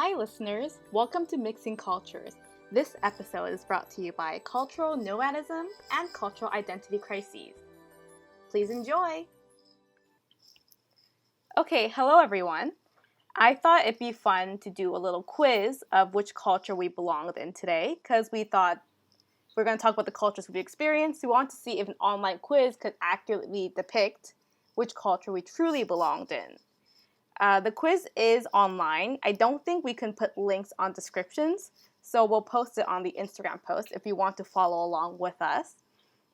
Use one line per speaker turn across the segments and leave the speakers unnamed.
Hi, listeners. Welcome to Mixing Cultures. This episode is brought to you by Cultural Nomadism and Cultural Identity Crises. Please enjoy. Okay, hello everyone. I thought it'd be fun to do a little quiz of which culture we belonged in today, because we thought we're going to talk about the cultures we've experienced. We want to see if an online quiz could accurately depict which culture we truly belonged in. The quiz is online. I don't think we can put links on descriptions, so we'll post it on the Instagram post if you want to follow along with us.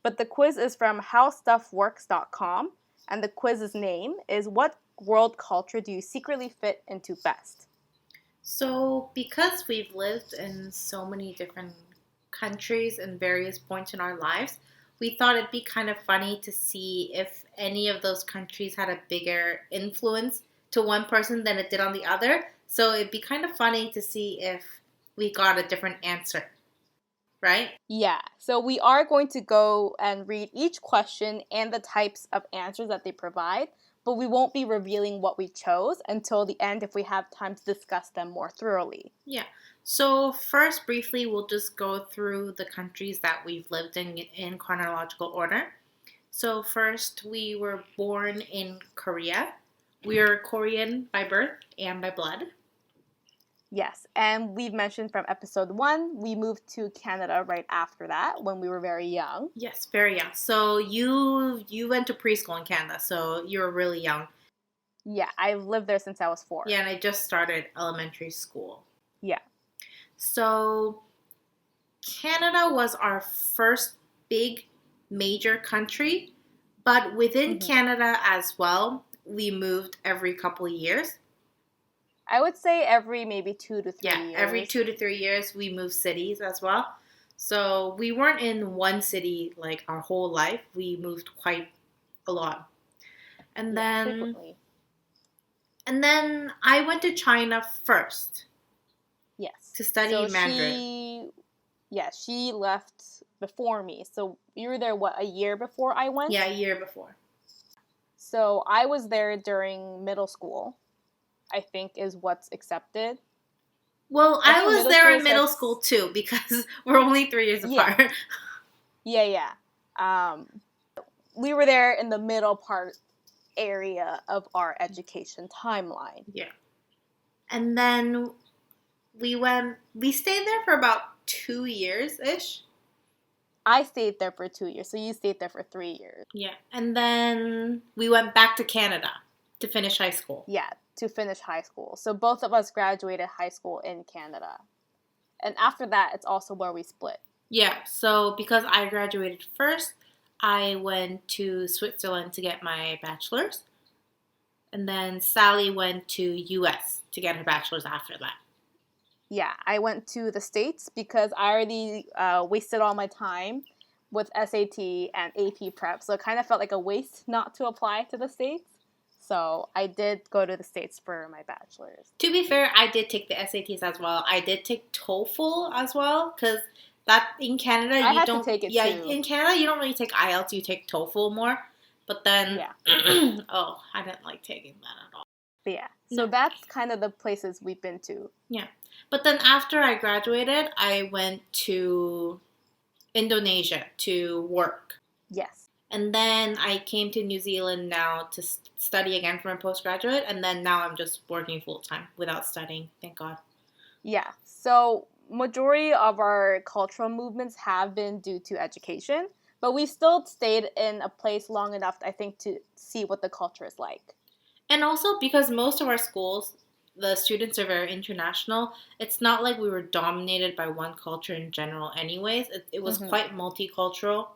But the quiz is from howstuffworks.com, and the quiz's name is What World Culture Do You Secretly Fit Into Best?
So, because we've lived in so many different countries and various points in our lives, we thought it'd be kind of funny to see if any of those countries had a bigger influence to one person than it did on the other. So, it'd be kind of funny to see if we got a different answer, right?
Yeah, so we are going to go and read each question and the types of answers that they provide, but we won't be revealing what we chose until the end if we have time to discuss them more thoroughly.
Yeah. So, first, briefly, we'll just go through the countries that we've lived in chronological order. So, first, we were born in Korea. We are Korean by birth and by blood.
Yes, and we've mentioned from episode 1, we moved to Canada right after that when we were very young.
Yes, very young. So you went to preschool in Canada, so you were really young.
Yeah, I've lived there since I was 4.
Yeah, and I just started elementary school.
Yeah.
So Canada was our first big major country, but within Canada as well, we moved every couple of years.
I would say every maybe 2 to 3 years.
Yeah, every 2 to 3 years we moved cities as well. So we weren't in one city like our whole life. We moved quite a lot. And
frequently.
then I went to China first.
Yes.
To study Mandarin.
She left before me. So you were there, a year before I went?
Yeah, a year before.
So I was there during middle school, I think is what's accepted.
Well, I was there in middle school too because we're only 3 years apart.
Yeah. We were there in the middle part area of our education timeline.
Yeah. And then we stayed there for about 2 years-ish.
I stayed there for 2 years, so you stayed there for 3 years.
Yeah. And then we went back to Canada to finish high school.
Yeah, to finish high school. So both of us graduated high school in Canada. And after that, it's also where we split.
Yeah, so because I graduated first, I went to Switzerland to get my bachelor's. And then Sally went to US to get her bachelor's after that.
Yeah, I went to the States because I already wasted all my time with SAT and AP prep. So it kind of felt like a waste not to apply to the States. So I did go to the States for my bachelor's.
To be fair, I did take the SATs as well. I did take TOEFL as well because that in Canada
I had to take it too.
In Canada you don't really take IELTS, you take TOEFL more. But then, I didn't like taking that at all.
But yeah, so that's kind of the places we've been to.
Yeah, but then after I graduated, I went to Indonesia to work.
Yes.
And then I came to New Zealand now to study again for my postgraduate. And then now I'm just working full-time without studying, thank God.
Yeah, so majority of our cultural movements have been due to education. But we still stayed in a place long enough, I think, to see what the culture is like.
And also because most of our schools, the students are very international, it's not like we were dominated by one culture in general anyways. It was quite multicultural.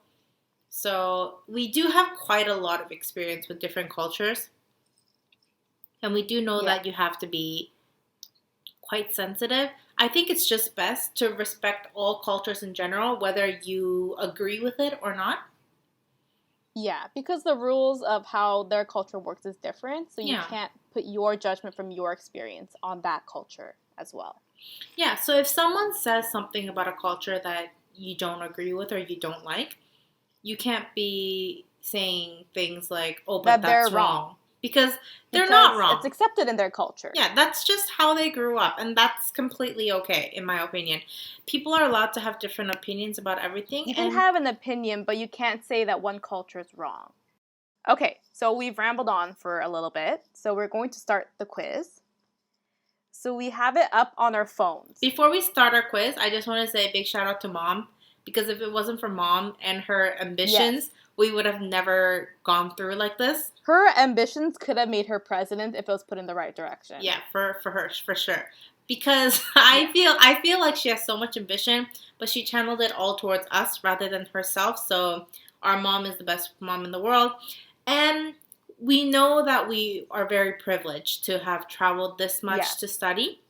So we do have quite a lot of experience with different cultures. And we do know that you have to be quite sensitive. I think it's just best to respect all cultures in general, whether you agree with it or not.
Yeah, because the rules of how their culture works is different, so you can't put your judgment from your experience on that culture as well.
Yeah, so if someone says something about a culture that you don't agree with or you don't like, you can't be saying things like, oh, but that's wrong. because they're
Because
not wrong.
it's accepted in their culture.
Yeah, that's just how they grew up, and that's completely okay, in my opinion. People are allowed to have different opinions about everything.
You can have an opinion, but you can't say that one culture is wrong. Okay, so we've rambled on for a little bit, so we're going to start the quiz. So we have it up on our phones.
Before we start our quiz, I just want to say a big shout out to Mom, because if it wasn't for Mom and her ambitions, we would have never gone through like this.
Her ambitions could have made her president if it was put in the right direction.
Yeah, for her, for sure. Because I feel like she has so much ambition, but she channeled it all towards us rather than herself. So our mom is the best mom in the world. And we know that we are very privileged to have traveled this much to study.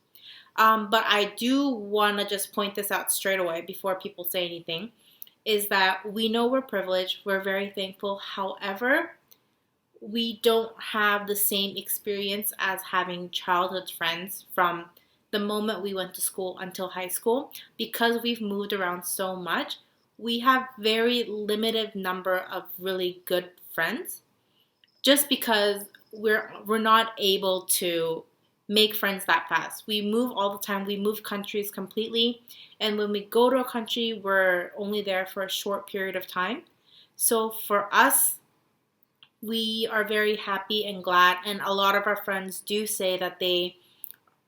But I do want to just point this out straight away before people say anything, is that we know we're privileged. We're very thankful. However, we don't have the same experience as having childhood friends from the moment we went to school until high school. Because we've moved around so much, we have very limited number of really good friends. Just because we're not able to make friends that fast. We move all the time. We move countries completely. And when we go to a country, we're only there for a short period of time. So for us, we are very happy and glad. And a lot of our friends do say that they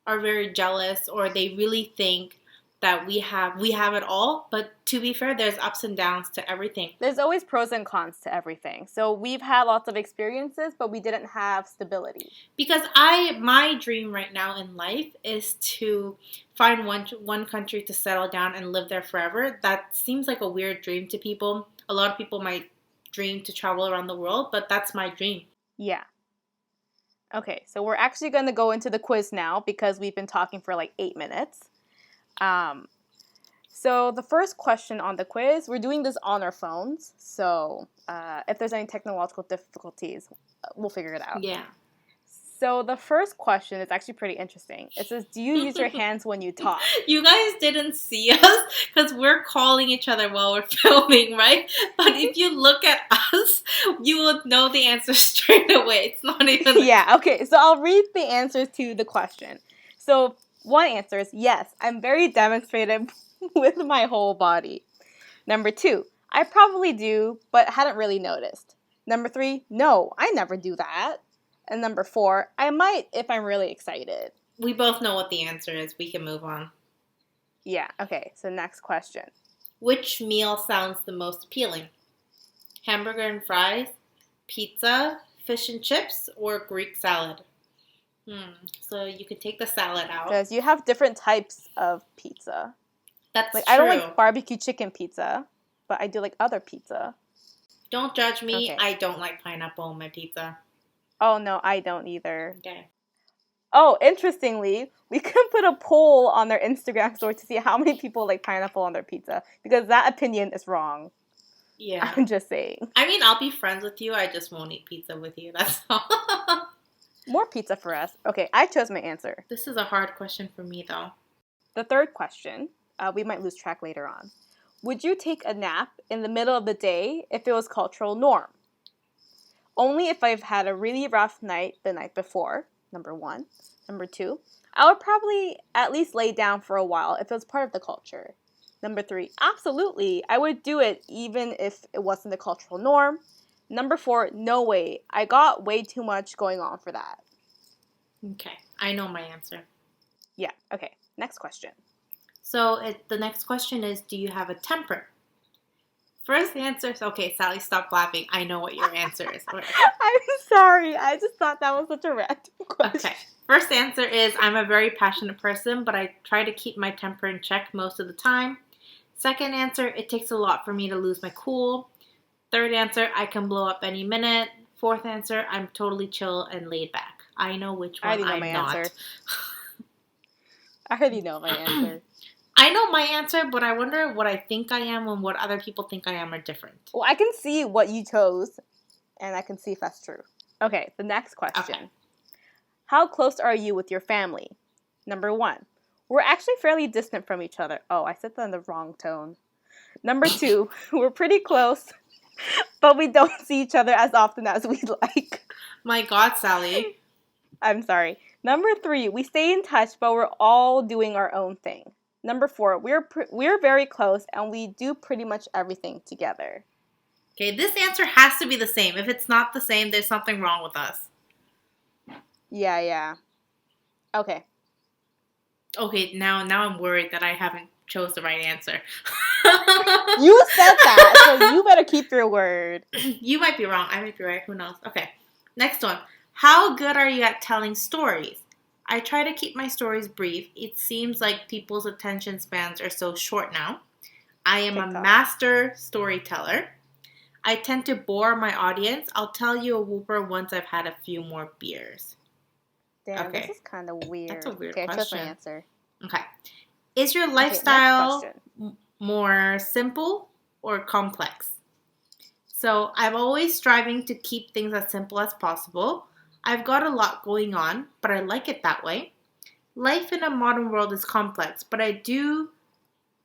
are very jealous, or they really think that we have it all. But to be fair, there's ups and downs to everything.
There's always pros and cons to everything. So we've had lots of experiences, but we didn't have stability.
Because my dream right now in life is to find one country to settle down and live there forever. That seems like a weird dream to people. A lot of people might dream to travel around the world, but that's my dream.
Yeah. Okay, so we're actually going to go into the quiz now because we've been talking for like 8 minutes. So the first question on the quiz, we're doing this on our phones. So if there's any technological difficulties, we'll figure it out.
Yeah.
So the first question is actually pretty interesting. It says, do you use your hands when you talk?
You guys didn't see us because we're calling each other while we're filming, right? But if you look at us, you would know the answer straight away. It's not even...
Yeah, okay. So I'll read the answers to the question. So one answer is, yes, I'm very demonstrative with my whole body. Number 2, I probably do, but hadn't really noticed. Number 3, no, I never do that. And number 4, I might if I'm really excited.
We both know what the answer is. We can move on.
Yeah, okay, so next question.
Which meal sounds the most appealing? Hamburger and fries, pizza, fish and chips, or Greek salad? So you could take the salad out.
Because you have different types of pizza.
That's
like,
true.
I don't like barbecue chicken pizza, but I do like other pizza.
Don't judge me.
Okay.
I don't like pineapple on my pizza.
Oh, no, I don't either.
Okay.
Oh, interestingly, we can put a poll on their Instagram story to see how many people like pineapple on their pizza, because that opinion is wrong.
Yeah.
I'm just saying.
I mean, I'll be friends with you. I just won't eat pizza with you. That's all.
More pizza for us. Okay, I chose my answer.
This is a hard question for me, though.
The third question, we might lose track later on. Would you take a nap in the middle of the day if it was cultural norm? Only if I've had a really rough night the night before, number 1. Number 2, I would probably at least lay down for a while if it was part of the culture. Number 3, absolutely, I would do it even if it wasn't the cultural norm. Number 4, no way. I got way too much going on for that.
Okay, I know my answer.
Yeah, okay. Next question.
So the next question is, do you have a temper? First answer is, okay, Sally, stop laughing. I know what your answer is.
I'm sorry. I just thought that was such a random question.
Okay. First answer is, I'm a very passionate person, but I try to keep my temper in check most of the time. Second answer, it takes a lot for me to lose my cool. Third answer, I can blow up any minute. Fourth answer, I'm totally chill and laid back. I know which one I'm not.
Answer. I already know my answer.
I know my answer, but I wonder what I think I am and what other people think I am are different.
Well, I can see what you chose, and I can see if that's true. Okay, the next question. Okay. How close are you with your family? Number 1, we're actually fairly distant from each other. Oh, I said that in the wrong tone. Number 2, we're pretty close, but we don't see each other as often as we'd like.
My God, Sally.
I'm sorry. Number 3, we stay in touch, but we're all doing our own thing. Number 4, we're very close and we do pretty much everything together.
Okay, this answer has to be the same. If it's not the same, there's something wrong with us.
Yeah. Okay.
Okay, now I'm worried that I haven't chose the right answer.
You said that, so you better keep your word.
You might be wrong. I might be right. Who knows? Okay. Next one. How good are you at telling stories? I try to keep my stories brief. It seems like people's attention spans are so short now. I am a master storyteller. I tend to bore my audience. I'll tell you a whooper once I've had a few more beers.
Damn, okay. This is kind of weird.
That's a weird question.
Okay, I chose my answer.
Okay. Is your lifestyle more simple or complex? So I'm always striving to keep things as simple as possible. I've got a lot going on, but I like it that way. Life in a modern world is complex, but I do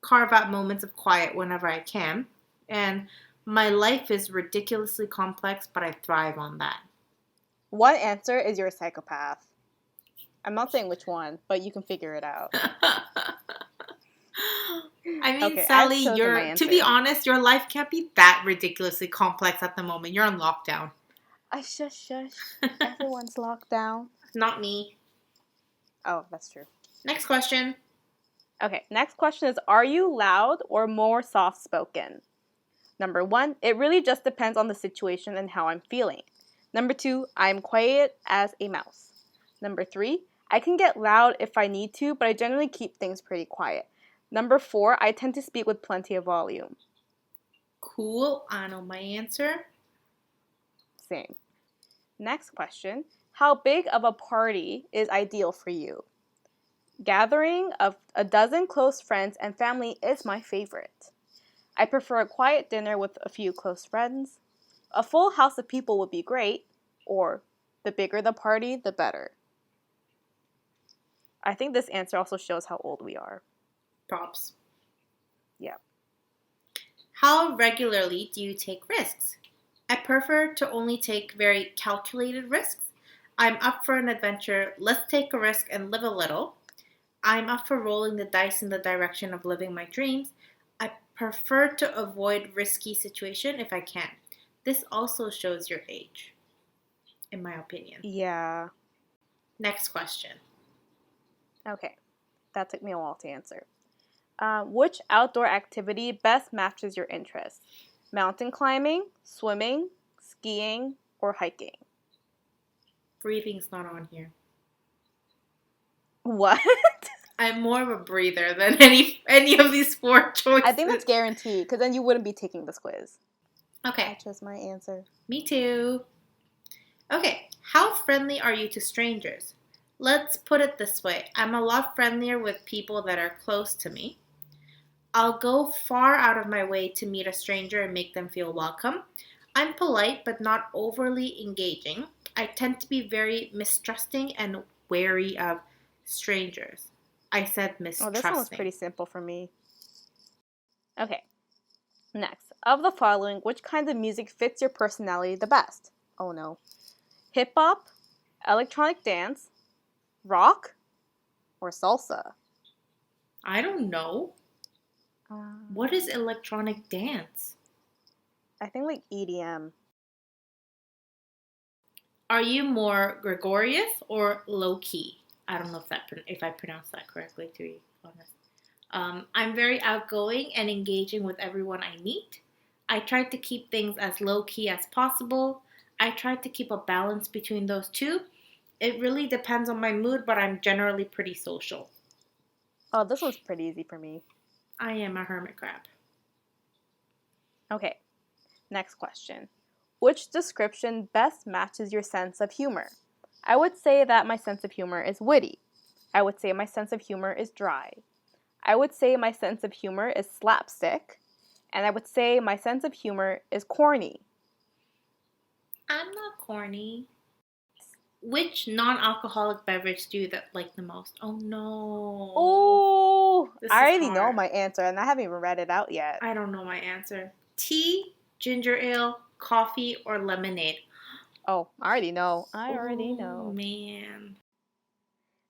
carve out moments of quiet whenever I can. And my life is ridiculously complex, but I thrive on that.
One answer is you're a psychopath. I'm not saying which one, but you can figure it out.
I mean, okay, Sally, to be honest, your life can't be that ridiculously complex at the moment. You're on lockdown.
Shush. Everyone's locked down.
Not me.
Oh, that's true.
Next question.
Okay, next question is, are you loud or more soft-spoken? Number 1, it really just depends on the situation and how I'm feeling. Number 2, I'm quiet as a mouse. Number 3, I can get loud if I need to, but I generally keep things pretty quiet. Number 4, I tend to speak with plenty of volume.
Cool. I know my answer.
Same. Next question. How big of a party is ideal for you? Gathering of a dozen close friends and family is my favorite. I prefer a quiet dinner with a few close friends. A full house of people would be great. Or, the bigger the party, the better. I think this answer also shows how old we are.
Props.
Yeah.
How regularly do you take risks? I prefer to only take very calculated risks. I'm up for an adventure. Let's take a risk and live a little. I'm up for rolling the dice in the direction of living my dreams. I prefer to avoid risky situation if I can. This also shows your age, in my opinion.
Yeah.
Next question.
Okay. That took me a while to answer. Which outdoor activity best matches your interests? Mountain climbing, swimming, skiing, or hiking?
Breathing's not on here.
What?
I'm more of a breather than any of these 4 choices.
I think that's guaranteed, because then you wouldn't be taking this quiz.
Okay.
I chose my answer.
Me too. Okay. How friendly are you to strangers? Let's put it this way. I'm a lot friendlier with people that are close to me. I'll go far out of my way to meet a stranger and make them feel welcome. I'm polite but not overly engaging. I tend to be very mistrusting and wary of strangers. I said mistrusting.
Oh, this one was pretty simple for me. Okay. Next. Of the following, which kind of music fits your personality the best? Oh no. Hip-hop, electronic dance, rock, or salsa?
I don't know. What is electronic dance?
I think like EDM.
Are you more gregarious or low-key? I don't know if I pronounced that correctly, to be honest. I'm very outgoing and engaging with everyone I meet. I try to keep things as low-key as possible. I try to keep a balance between those two. It really depends on my mood, but I'm generally pretty social.
Oh, this one's pretty easy for me.
I am a hermit crab.
Okay, next question. Which description best matches your sense of humor? I would say that my sense of humor is witty. I would say my sense of humor is dry. I would say my sense of humor is slapstick. And I would say my sense of humor is corny.
I'm not corny. Which non-alcoholic beverage do you like the most? Oh no.
Oh, I already know my answer and I haven't even read it out yet.
I don't know my answer. Tea, ginger ale, coffee, or lemonade?
Oh, I already know.
Oh, man.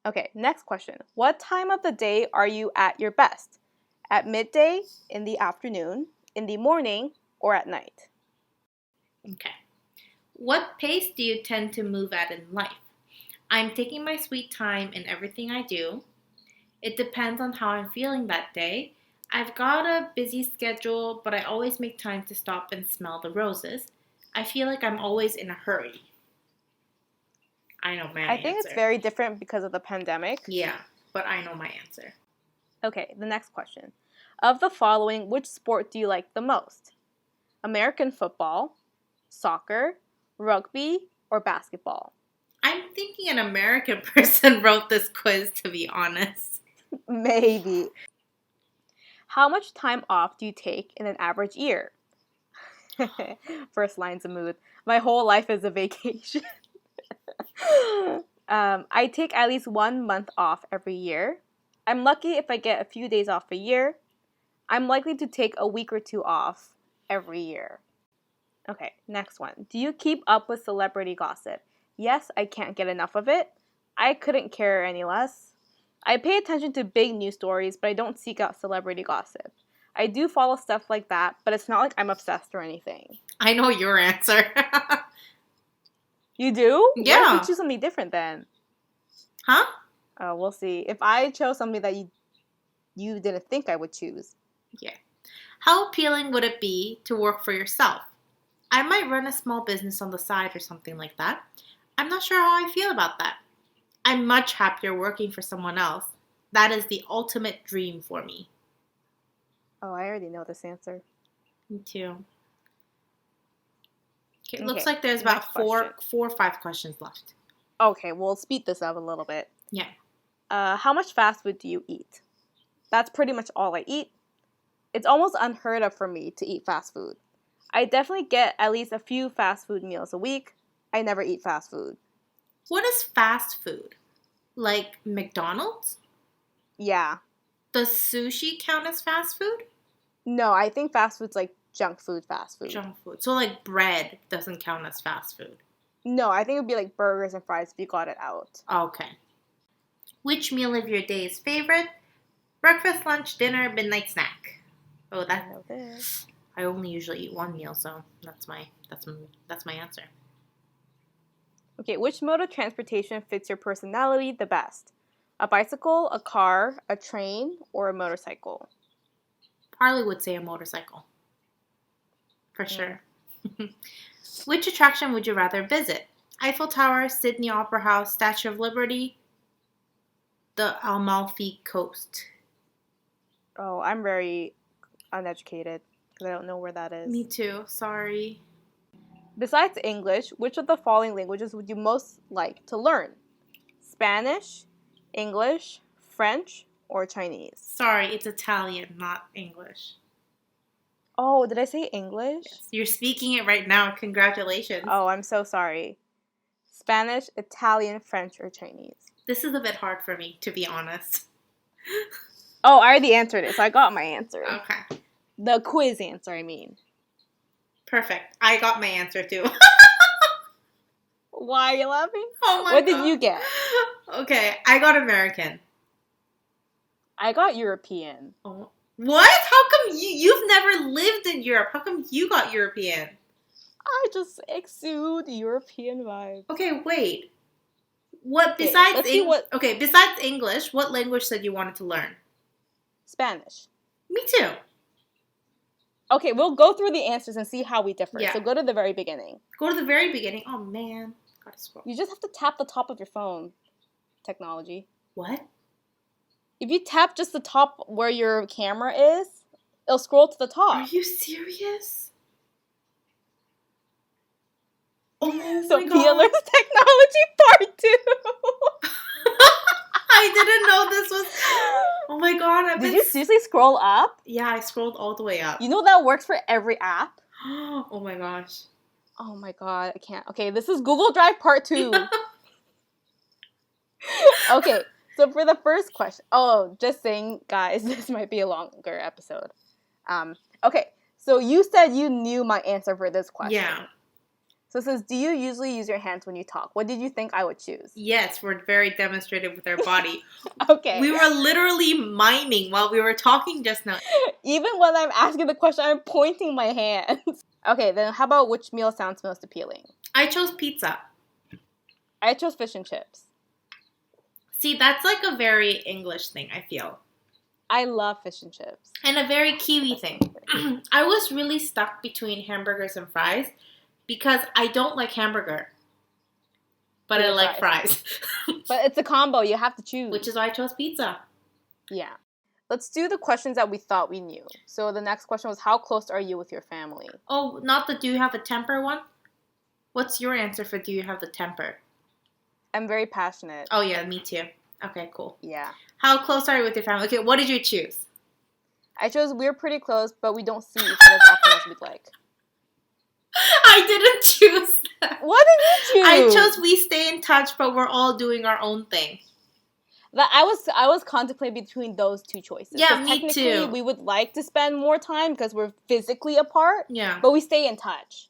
Okay, next question. What time of the day are you at your best? At midday, in the afternoon, in the morning, or at night?
Okay. What pace do you tend to move at in life? I'm taking my sweet time in everything I do. It depends on how I'm feeling that day. I've got a busy schedule, but I always make time to stop and smell the roses. I feel like I'm always in a hurry. I know my
I think it's
answer.
very different because of the pandemic.
Yeah, but I know my answer.
Okay, the next question. Of the following, which sport do you like the most? American football, soccer, rugby, or basketball?
I'm thinking an American person wrote this quiz, to be honest.
Maybe. How much time off do you take in an average year? First line's a mood. My whole life is a vacation. I take at least 1 month off every year. I'm lucky if I get a few days off a year. I'm likely to take a week or two off every year. Okay, next one. Do you keep up with celebrity gossip? Yes, I can't get enough of it. I couldn't care any less. I pay attention to big news stories, but I don't seek out celebrity gossip. I do follow stuff like that, but it's not like I'm obsessed or anything.
I know your answer.
You do? What if
Yeah.
you choose something different then?
Huh?
We'll see. If I chose something that you didn't think I would choose.
Yeah. How appealing would it be to work for yourself? I might run a small business on the side or something like that. I'm not sure how I feel about that. I'm much happier working for someone else. That is the ultimate dream for me.
Oh, I already know this answer.
Me too. Okay, it
Okay,
looks like there's
next
about four
question.
or five questions left.
Okay, we'll speed this up a little bit.
Yeah.
How much fast food do you eat? That's pretty much all I eat. It's almost unheard of for me to eat fast food. I definitely get at least a few fast food meals a week. I never eat fast food.
What is fast food? Like McDonald's?
Yeah.
Does sushi count as fast food?
No, I think fast food's like junk food fast food.
Junk food. So like bread doesn't count as fast food.
No, I think it would be like burgers and fries if you got it out.
Okay. Which meal of your day is favorite? Breakfast, lunch, dinner, midnight snack. Oh,
I know this.
I only usually eat one meal, so that's my answer.
Okay, which mode of transportation fits your personality the best? A bicycle, a car, a train, or a motorcycle?
Harley would say a motorcycle. For sure. Which attraction would you rather visit? Eiffel Tower, Sydney Opera House, Statue of Liberty, the Amalfi Coast.
Oh, I'm very uneducated because I don't know where that is.
Me too. Sorry.
Besides English, which of the following languages would you most like to learn? Spanish, English, French, or Chinese?
Sorry, it's Italian, not English.
Oh, did I say English?
Yes. You're speaking it right now. Congratulations.
Oh, I'm so sorry. Spanish, Italian, French, or Chinese?
This is a bit hard for me, to be honest.
Oh, I already answered it, so I got my answer.
Okay.
The quiz answer, I mean.
Perfect. I got my answer too.
Why are you laughing?
Oh my
What
God.
did you get?
Okay, I got American.
I got European.
Oh. What? How come you've never lived in Europe? How come you got European?
I just exude European vibes.
Okay, wait. What
Okay,
besides
let's see what-
Okay, besides English, what language did you wanted to learn?
Spanish.
Me too.
Okay, we'll go through the answers and see how we differ.
Yeah.
So go to the very beginning.
Go to the very beginning. Oh man, gotta scroll.
You just have to tap the top of your phone. Technology.
What?
If you tap just the top where your camera is, it'll scroll to the top.
Are you serious? Oh
So
my
Pia
God.
learns technology part 2.
I didn't know this was. Oh my God!
Did you seriously scroll up?
Yeah, I scrolled all the way up.
You know that works for every app?
Oh my gosh.
Oh my god, I can't. Okay, this is Google Drive part 2. Okay, so for the first question, just saying, guys, this might be a longer episode. Okay, so you said you knew my answer for this question.
Yeah.
So it says, do you usually use your hands when you talk? What did you think I would choose?
Yes, we're very demonstrative with our body.
Okay.
We were literally miming while we were talking just now.
Even when I'm asking the question, I'm pointing my hands. Okay, then how about which meal sounds most appealing?
I chose pizza.
I chose fish and chips.
See, that's like a very English thing, I feel.
I love fish and chips.
And a very Kiwi thing. I was really stuck between hamburgers and fries because I don't like hamburger. But I like fries.
But it's a combo. You have to choose.
Which is why I chose pizza.
Yeah. Let's do the questions that we thought we knew. So the next question was, how close are you with your family?
Oh, not the do you have a temper one? What's your answer for do you have the temper?
I'm very passionate.
Oh, yeah, me too. Okay, cool.
Yeah.
How close are you with your family? Okay, what did you choose?
I chose we're pretty close, but we don't see each other as often as we'd like.
I didn't choose that.
What did you choose?
I chose we stay in touch, but we're all doing our own thing.
That I was contemplating between those two choices.
Yeah, me
technically,
too.
We would like to spend more time because we're physically apart.
Yeah.
But we stay in touch.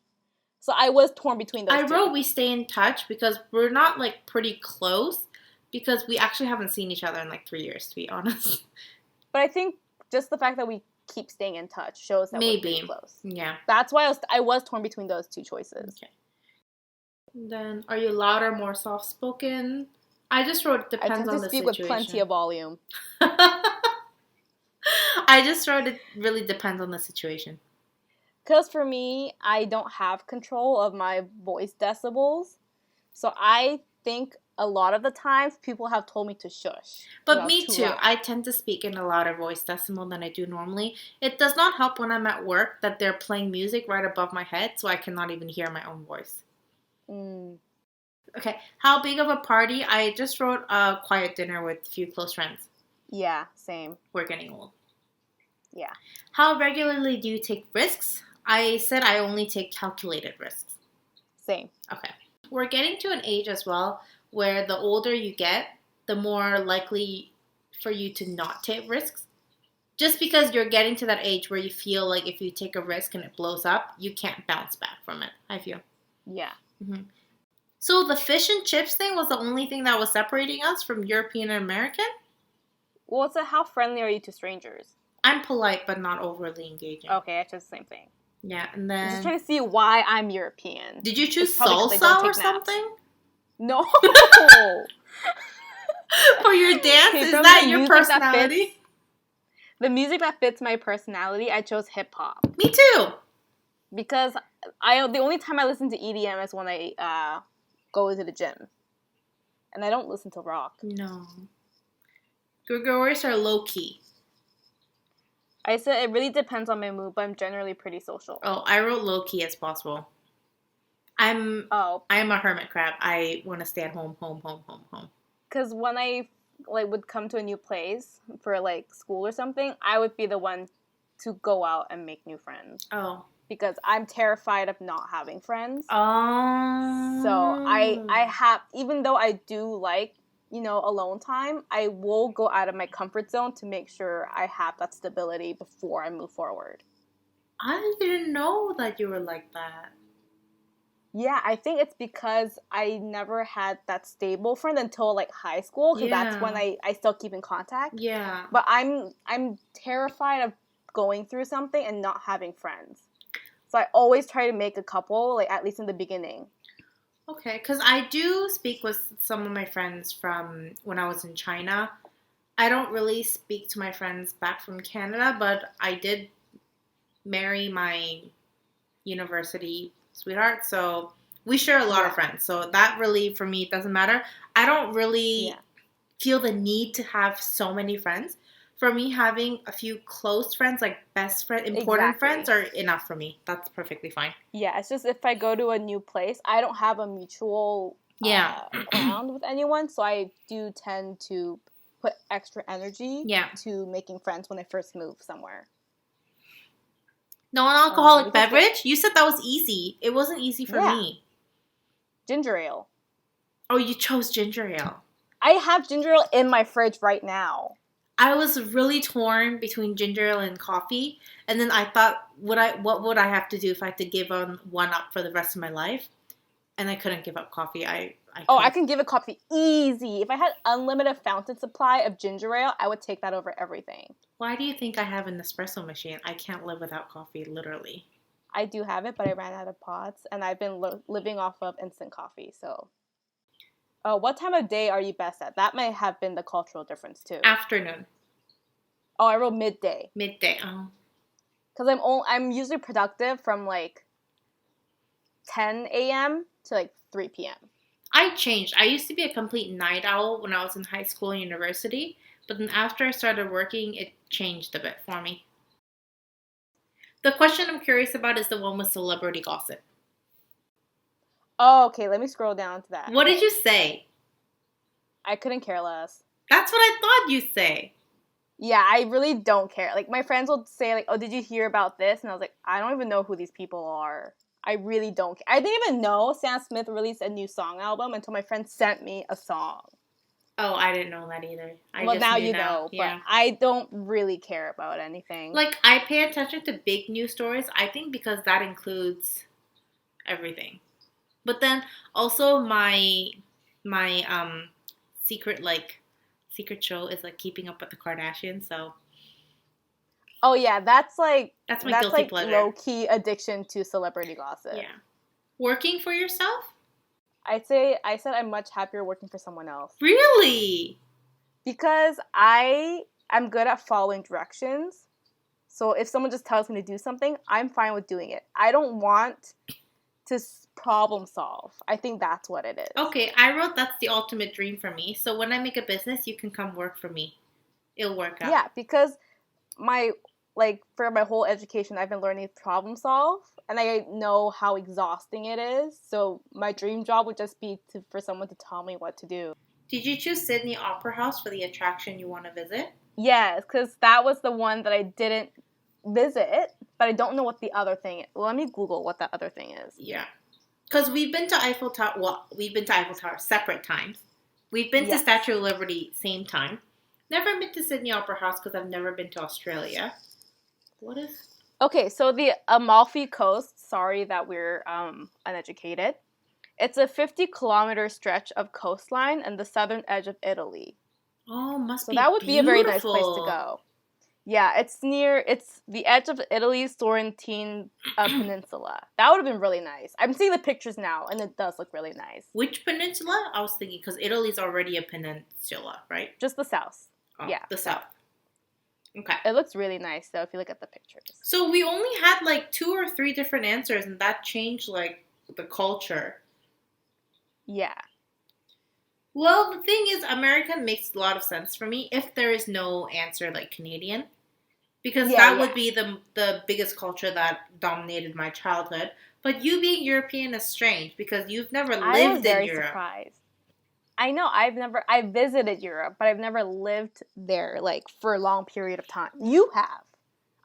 So I was torn between those two.
I wrote we stay in touch because we're not like pretty close because we actually haven't seen each other in like 3 years, to be honest.
But I think just the fact that we keep staying in touch shows that we're pretty close.
Yeah.
That's why I was torn between those two choices.
Okay. Then, are you louder, more soft-spoken? I just wrote depends on the situation.
I tend to speak with plenty of volume.
I just wrote it really depends on the situation.
Because for me, I don't have control of my voice decibels. So I think a lot of the times people have told me to shush.
But me too. I tend to speak in a louder voice decimal than I do normally. It does not help when I'm at work that they're playing music right above my head so I cannot even hear my own voice.
Mm.
Okay. How big of a party? I just wrote a quiet dinner with a few close friends.
Yeah, same.
We're getting old.
Yeah.
How regularly do you take risks? I said I only take calculated risks.
Same.
Okay. We're getting to an age as well where the older you get, the more likely for you to not take risks. Just because you're getting to that age where you feel like if you take a risk and it blows up, you can't bounce back from it, I feel.
Yeah.
Mm-hmm. So the fish and chips thing was the only thing that was separating us from European and American?
Well, it's how friendly are you to strangers?
I'm polite, but not overly engaging.
Okay, I chose the same thing.
Yeah, and then...
I'm just trying to see why I'm European.
Did you choose salsa or something?
No.
For your dance?
Okay,
is that your personality?
The music that fits my personality, I chose hip-hop.
Me too.
Because the only time I listen to EDM is when I go to the gym. And I don't listen to rock.
No. Gregorius are low-key.
I said it really depends on my mood, but I'm generally pretty social.
Oh, I wrote low-key as possible. I'm a hermit crab. I want to stay at home.
Because when I would come to a new place for school or something, I would be the one to go out and make new friends.
Oh.
Because I'm terrified of not having friends.
Oh.
So I have, even though I do like, alone time, I will go out of my comfort zone to make sure I have that stability before I move forward.
I didn't know that you were like that.
Yeah, I think it's because I never had that stable friend until high school, because that's when I still keep in contact.
Yeah.
But I'm terrified of going through something and not having friends. So I always try to make a couple, at least in the beginning.
Okay, because I do speak with some of my friends from when I was in China. I don't really speak to my friends back from Canada, but I did marry my university sweetheart, so we share a lot of friends. So that really, for me, it doesn't matter. I don't really feel the need to have so many friends. For me, having a few close friends, best friend, important friends, are enough for me. That's perfectly fine.
Yeah, it's just if I go to a new place, I don't have a mutual ground with anyone, so I do tend to put extra energy to making friends when I first move somewhere.
Non-alcoholic beverage? You said that was easy. It wasn't easy for me.
Ginger ale.
Oh, you chose ginger ale.
I have ginger ale in my fridge right now.
I was really torn between ginger ale and coffee, and then I thought, what would I have to do if I had to give one up for the rest of my life? And I couldn't give up coffee. I
Oh, I
couldn't.
can give a coffee easy. If I had unlimited fountain supply of ginger ale, I would take that over everything.
Why do you think I have an espresso machine? I can't live without coffee, literally.
I do have it, but I ran out of pods, and I've been living off of instant coffee. So, what time of day are you best at? That might have been the cultural difference too.
Afternoon.
Oh, I wrote midday.
Midday. Oh.
Because I'm usually productive from like 10 a.m. to like 3 p.m.
I changed. I used to be a complete night owl when I was in high school and university, but then after I started working, it changed a bit for me. The question I'm curious about is the one with celebrity gossip.
Oh, okay. Let me scroll down to that.
What did you say?
I couldn't care less.
That's what I thought you'd say.
Yeah, I really don't care. Like, my friends will say, like, oh, did you hear about this? And I was like, I don't even know who these people are. I really don't care. I didn't even know Sam Smith released a new song album until my friend sent me a song.
Oh, I didn't know that either.
Well, now you know,
yeah.
but I don't really care about anything.
Like, I pay attention to big news stories, I think because that includes everything. But then, also, my secret show is, like, Keeping Up with the Kardashians, so...
Oh, yeah, that's
my guilty
like
pleasure.
low-key addiction to celebrity gossip.
Yeah. Working for yourself?
I said I'm much happier working for someone else.
Really?
Because I'm good at following directions. So if someone just tells me to do something, I'm fine with doing it. I don't want to problem solve. I think that's what it is.
Okay, I wrote that's the ultimate dream for me. So when I make a business, you can come work for me. It'll work out.
Yeah, because for my whole education, I've been learning to problem solve, and I know how exhausting it is. So my dream job would just be for someone to tell me what to do.
Did you choose Sydney Opera House for the attraction you want to visit?
Yes, because that was the one that I didn't visit, but I don't know what the other thing is. Well, let me Google what that other thing is.
Yeah. Because we've been to Eiffel Tower, we've been to Eiffel Tower separate times. We've been to Statue of Liberty same time. Never been to Sydney Opera House because I've never been to Australia. What is...
Okay, so the Amalfi Coast, sorry that we're uneducated. It's a 50-kilometer stretch of coastline and the southern edge of Italy.
Oh, must be beautiful. So
that would be a very nice place to go. Yeah, it's the edge of Italy's Sorrentine Peninsula. That would have been really nice. I'm seeing the pictures now, and it does look really nice.
Which peninsula? I was thinking, because Italy's already a peninsula, right?
Just the south.
Oh,
yeah.
The south. Okay.
It looks really nice, though, if you look at the pictures.
So we only had, like, 2 or 3 different answers, and that changed, like, the culture.
Yeah.
Well, the thing is, American makes a lot of sense for me if there is no answer like Canadian. Because that would be the biggest culture that dominated my childhood. But you being European is strange because you've never lived in Europe. I was very surprised.
I know, I visited Europe, but I've never lived there, like, for a long period of time. You have.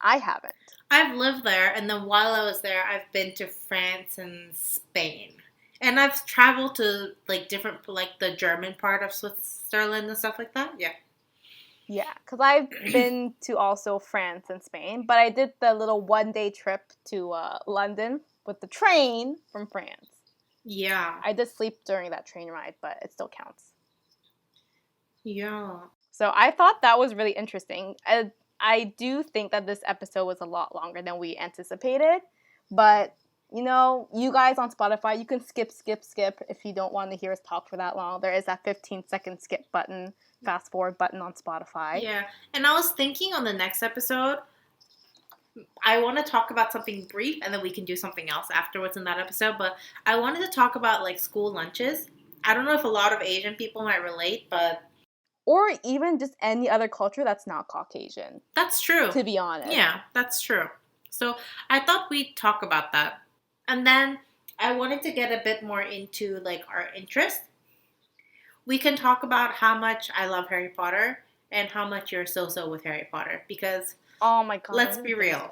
I haven't.
I've lived there, and then while I was there, I've been to France and Spain. And I've traveled to, like, different, like, the German part of Switzerland and stuff like that. Yeah.
Yeah, because I've been to also France and Spain, but I did the little one-day trip to London with the train from France.
Yeah.
I did sleep during that train ride, but it still counts.
Yeah.
So I thought that was really interesting. I do think that this episode was a lot longer than we anticipated, but... You know, you guys on Spotify, you can skip if you don't want to hear us talk for that long. There is that 15-second skip button, fast forward button on Spotify.
Yeah, and I was thinking on the next episode, I want to talk about something brief, and then we can do something else afterwards in that episode, but I wanted to talk about, like, school lunches. I don't know if a lot of Asian people might relate, but...
Or even just any other culture that's not Caucasian.
That's true.
To be honest.
Yeah, that's true. So I thought we'd talk about that. And then I wanted to get a bit more into, like, our interest. We can talk about how much I love Harry Potter and how much you're so-so with Harry Potter. Because,
oh my God,
let's be real.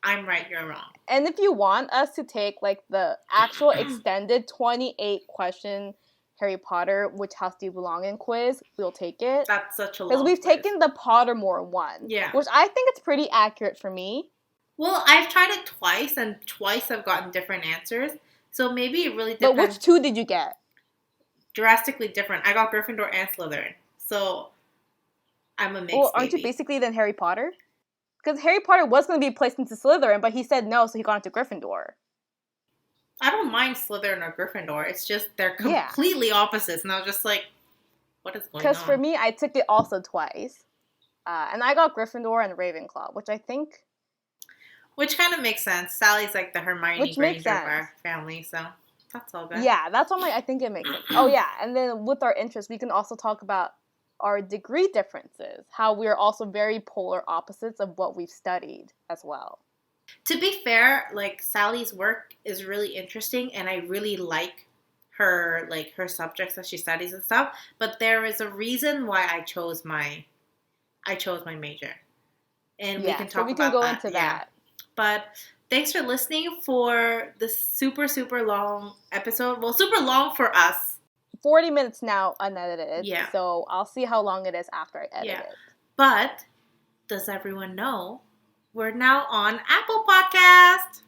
I'm right, you're wrong.
And if you want us to take, like, the actual extended 28-question Harry Potter, which house do you belong in quiz, we'll take it.
That's such a long
Because we've taken the Pottermore one.
Yeah.
Which I think it's pretty accurate for me.
Well, I've tried it twice, and twice I've gotten different answers. So maybe it really
But
depends.
which two did you get?
Drastically different. I got Gryffindor and Slytherin. So I'm a
Well,
mixed
aren't you
baby.
basically then Harry Potter? Because Harry Potter was going to be placed into Slytherin, but he said no, so he got into Gryffindor.
I don't mind Slytherin or Gryffindor. It's just they're
Yeah.
completely opposites. And I was just like, what is going
Because
on?
for me, I took it also twice. And I got Gryffindor and Ravenclaw, which I think...
Which kind of makes sense. Sally's like the Hermione Granger of our family, so that's all good.
Yeah, that's what I think it makes sense. Oh, yeah, and then with our interests, we can also talk about our degree differences, how we're also very polar opposites of what we've studied as well.
To be fair, like Sally's work is really interesting, and I really like her subjects that she studies and stuff. But there is a reason why I chose my major, and we can talk
we can
about
go
that.
Into that.
But thanks for listening for this super, super long episode. Well, super long for us.
40 minutes now unedited.
Yeah.
So I'll see how long it is after I edit it.
But does everyone know we're now on Apple Podcast?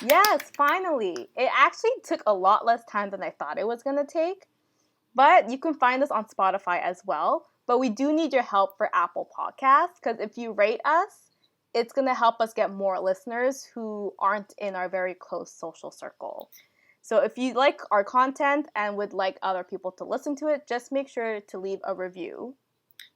Yes, finally. It actually took a lot less time than I thought it was going to take. But you can find us on Spotify as well. But we do need your help for Apple Podcasts, because if you rate us, it's going to help us get more listeners who aren't in our very close social circle. So if you like our content and would like other people to listen to it, just make sure to leave a review.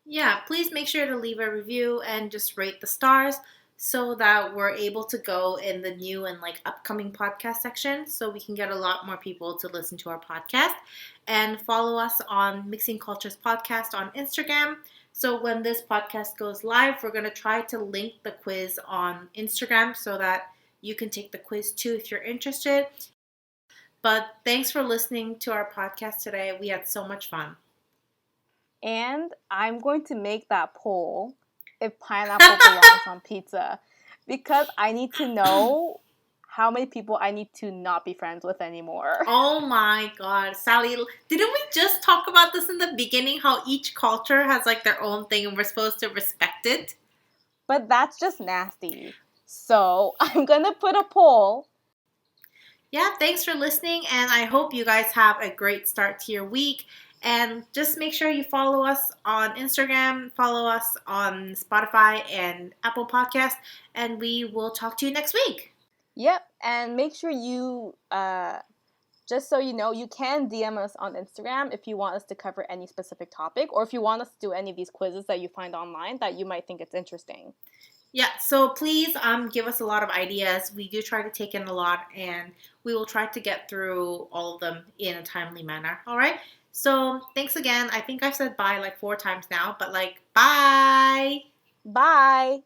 Yeah, please make sure to leave a review and just rate the stars so that we're able to go in the new and upcoming podcast section so we can get a lot more people to listen to our podcast. And follow us on Mixing Cultures Podcast on Instagram. So when this podcast goes live, we're going to try to link the quiz on Instagram so that you can take the quiz too if you're interested. But thanks for listening to our podcast today. We had so much fun.
And I'm going to make that poll if pineapple belongs on pizza, because I need to know how many people I need to not be friends with anymore.
Oh my god, Sally, didn't we just talk about this in the beginning, how each culture has their own thing and we're supposed to respect it?
But that's just nasty. So I'm gonna put a poll.
Yeah, thanks for listening, and I hope you guys have a great start to your week. And just make sure you follow us on Instagram, follow us on Spotify and Apple Podcasts, and we will talk to you next week.
Yep, and make sure you, just so you know, you can DM us on Instagram if you want us to cover any specific topic, or if you want us to do any of these quizzes that you find online that you might think it's interesting.
Yeah, so please give us a lot of ideas. We do try to take in a lot, and we will try to get through all of them in a timely manner. All right? So thanks again. I think I've said bye 4 times now, but bye!
Bye!